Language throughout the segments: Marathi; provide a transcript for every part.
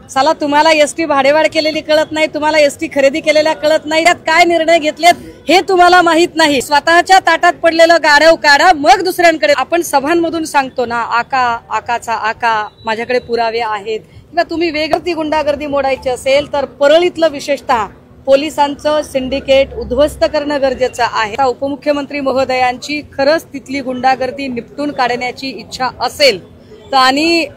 साला तुम्हाला एसटी भाडेवाढ केलेली कळत नाही, तुम्हाला एसटी खरेदी केलेल्या कळत नाही, त्यात काय निर्णय घेतलेत हे तुम्हाला माहित नाही। स्वतःच्या ताटात पडलेलं गाढव काढा, मग दुसऱ्यांकडे। आपण सभांमधून सांगतो ना, आकाचा आका, माझ्याकडे पुरावे आहेत। किंवा तुम्ही वेगळी गुंडागर्दी मोडायची असेल तर परळीतलं विशेषतः पोलिसांचं सिंडिकेट उद्ध्वस्त करणं गरजेचं आहे। उपमुख्यमंत्री महोदयांची खरंच तिथली गुंडागर्दी निपटून काढण्याची इच्छा असेल तर, आणि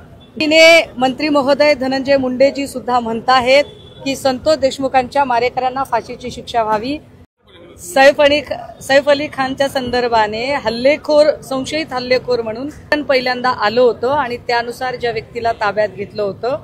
मंत्री महोदय धनंजय मुंडेजी सुद्धा म्हणताहेत की संतोष देशमुखांच्या मारेकऱ्यांना फाशीची शिक्षा व्हावी। सैफ अली खानच्या संदर्भाने हल्लेखोर, संशयित हल्लेखोर म्हणून पहिल्यांदा आलं होतं आणि त्यानुसार ज्या व्यक्तीला ताब्यात घेतलं होतं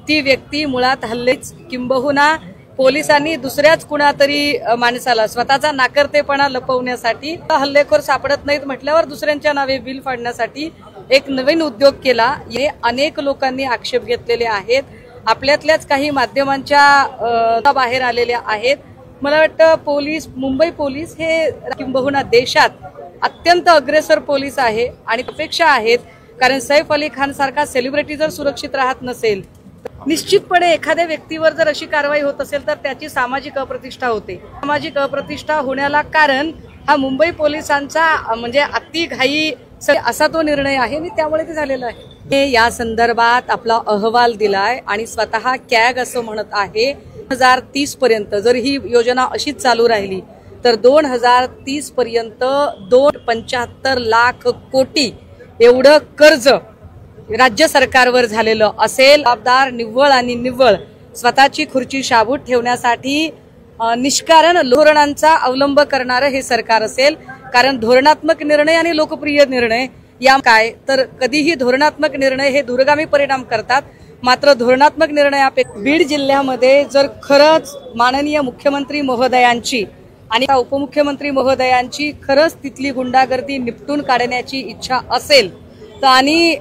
ती व्यक्ती मुळात हल्लेच, किंबहुना पोलिसांनी दुसऱ्याच कुणातरी माणसाला स्वतःचा नाकर्तेपणा लपवण्यासाठी हल्लेखोर सापडत नाहीत म्हटल्यावर दुसऱ्यांच्या नावे बिल फाडण्यासाठी एक नवीन उद्योग केला। हे अनेक लोकांनी आक्षेप घेतलेले आहेत, आपल्यातल्याच काही माध्यमांच्या बाहेर आलेल्या आहेत। मला वाटतं पोलीस, मुंबई पोलीस हे किंबहुना देशात अत्यंत अग्रेसर पोलीस आहे आणि अपेक्षा आहेत, कारण सैफ अली खान सारखा सेलिब्रिटी जर सुरक्षित राहत नसेल, निश्चितपणे एखाद्या व्यक्तीवर जर अशी कारवाई होत असेल तर त्याची सामाजिक अप्रतिष्ठा होते। सामाजिक अप्रतिष्ठा होण्याला कारण हा मुंबई पोलिसांचा म्हणजे अति घाई असा तो निर्णय आहे आणि त्यामुळे ते झालेलं आहे। या संदर्भात आपला अहवाल दिलाय आणि स्वतः कॅग असं म्हणत आहे 2030 पर्यंत जर ही योजना अशीच चालू राहिली तर 2030 पर्यंत 275 लाख कोटी एवढं कर्ज राज्य सरकारवर झालेलं असेल। जबाबदार, निव्वळ आणि निव्वळ स्वतःची खुर्ची शाबूत ठेवण्यासाठी निष्कारण धोरणांचा अवलंब करणारं हे सरकार असेल, कारण धोरणात्मक निर्णय आणि लोकप्रिय निर्णय या काय तर कधीही धोरणात्मक निर्णय हे दूरगामी परिणाम करतात, मात्र धोरणात्मक निर्णयापेक्षा बीड जिल्ह्यामध्ये जर खरंच माननीय मुख्यमंत्री महोदयांची आणि उपमुख्यमंत्री महोदयांची खरंच तिथली गुंडागर्दी निपटून काढण्याची इच्छा असेल तर, आणि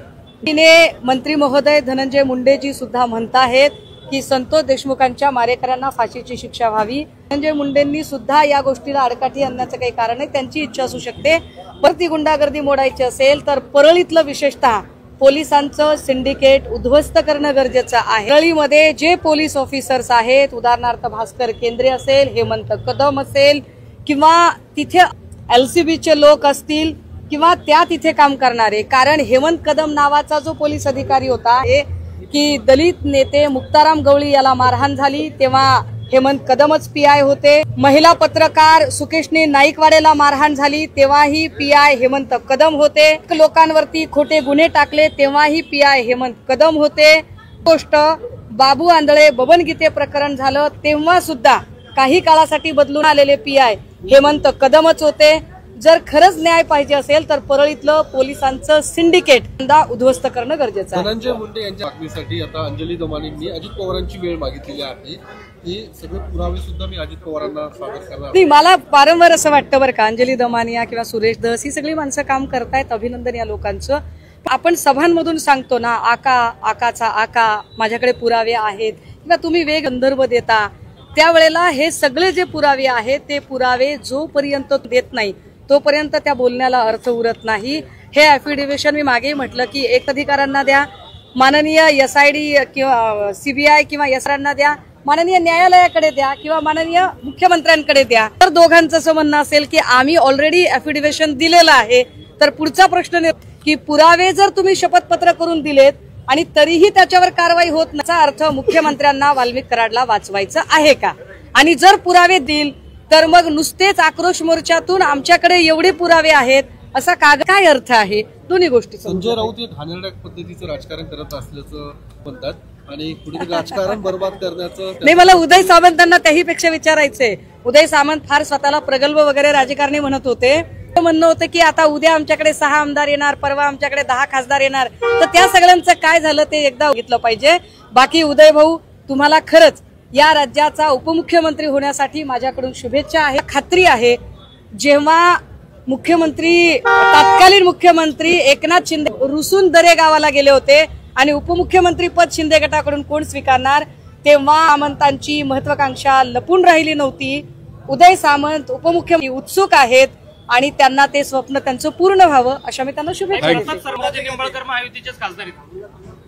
मंत्री महोदय धनंजय मुंडेजी सुद्धा म्हणताहेत की संतोष देशमुखांच्या मारेकऱ्यांना फाशीची शिक्षा व्हावी। धनंजय मुंडेंनी सुद्धा या गोष्टीला आडकाठी आणण्याचं काही कारण नाही, त्यांची इच्छा असू शकते। पण ती गुंडागर्दी मोडायची असेल तर परळीतलं विशेषतः पोलिसांचं सिंडिकेट उद्ध्वस्त करणं गरजेचं आहे। परळीमध्ये जे पोलीस ऑफिसर्स आहेत, उदाहरणार्थ भास्कर केंद्रे असेल, हेमंत कदम असेल, किंवा तिथे LCBचे लोक असतील किंवा त्या तिथे काम करणारे, कारण हेमंत कदम नावाचा जो पोलीस अधिकारी होता हे की दलित नेते मुक्ताराम गवळी याला मारहाण झाली तेव्हा हेमंत कदमच PI होते। महिला पत्रकार सुकेशने नाईकवाडेला मारहाण झाली तेव्हाही PI हेमंत कदम होते। लोकांवरती खोटे गुन्हे टाकले तेव्हाही PI हेमंत कदम होते। गोष्ट बाबू आंधळे बबन गीते प्रकरण झालं तेव्हा सुद्धा काही काळासाठी बदलून आलेले PI हेमंत कदमच होते। जर खरंच न्याय पाहिजे असेल तर परळीतलं पोलिसांचं सिंडिकेट उद्ध्वस्त करणं गरजेचं आहे। धनंजय मुंडे यांच्या बातमीसाठी आता अंजली दमानींनी अजित पवारांची वेळ मागितलेली आहे, हे सगळे पुरावे सुद्धा मी अजित पवारांना सादर करणार नाही। मला वारंवार असं वाटतं बरं का, अंजली दमानिया किंवा सुरेश धस ही सगळी माणसं काम करतायत, अभिनंदन या लोकांचं। आपण सभांमधून सांगतो ना, आकाचा आका, माझ्याकडे पुरावे आहेत, किंवा तुम्ही वेग संदर्भ देता, त्यावेळेला हे सगळे जे पुरावे आहेत ते पुरावे जोपर्यंत देत नाही तोपर्यंत त्या बोलण्याला अर्थ उरत नाही। हे ऍफिडेव्हिशन मी मागे म्हटलं की एक अधिकाऱ्यांना द्या, माननीय SID किंवा CBI किंवा SRांना द्या, माननीय न्यायालयाकडे द्या किंवा माननीय मुख्यमंत्र्यांकडे द्या। तर दोघांचं असं म्हणणं असेल की आम्ही ऑलरेडी ऍफिडेव्हिशन दिलेलं आहे, तर पुढचा प्रश्न की पुरावे जर तुम्ही शपथपत्र करून दिलेत आणि तरीही त्याच्यावर कारवाई होत नसल्याचा अर्थ मुख्यमंत्र्यांना वाल्मिक कराडला वाचवायचं आहे का? आणि जर पुरावे दिल तर मग नुसतेच आक्रोश मोर्चातून आमच्याकडे एवढे पुरावे आहेत असा काय अर्थ आहे? दोन्ही गोष्टी। संजय राऊत हे घाणेरड्या पद्धतीचं राजकारण करत असल्याचं म्हणतात आणि कुठेतरी राजकारण बर्बाद करण्याचं नाही। मला उदय सामंतांना त्याहीपेक्षा विचारायचंय। उदय सामंत फार स्वतःला प्रगल्भ वगैरे राजकारणी म्हणत होते, म्हणणं होतं की आता उद्या आमच्याकडे 6 आमदार येणार, परवा आमच्याकडे 10 खासदार येणार, तर त्या सगळ्यांचं काय झालं ते एकदा बघितलं पाहिजे। बाकी उदय भाऊ, तुम्हाला खरंच या राज्याचा उपमुख्यमंत्री होण्यासाठी माझ्याकडून शुभेच्छा आहे। खात्री आहे जेव्हा मुख्यमंत्री, तत्कालीन मुख्यमंत्री एकनाथ शिंदे रुसून दरे गावाला गेले होते आणि उपमुख्यमंत्री पद शिंदे गटाकडून कोण स्वीकारणार, तेव्हा सामंतांची महत्वाकांक्षा लपून राहिली नव्हती। उदय सामंत उपमुख्यमंत्री उत्सुक आहेत आणि त्यांना ते स्वप्न त्यांचं पूर्ण व्हावं अशा मी त्यांना शुभेच्छा देते।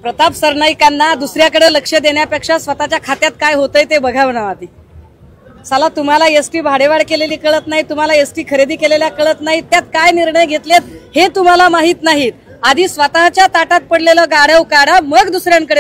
प्रताप सरनाईकांना दुसऱ्याकडे लक्ष देण्यापेक्षा स्वतःच्या खात्यात काय होतंय ते बघावं ना आधी. साला तुम्हाला एसटी भाडेवाढ केलेली कळत नाही, तुम्हाला एसटी खरेदी केलेल्या कळत नाही, त्यात काय निर्णय घेतलेत हे तुम्हाला माहित नाहीत. आधी स्वतःच्या ताटात पडलेलं गाढव काढा, मग दुसऱ्यांकडे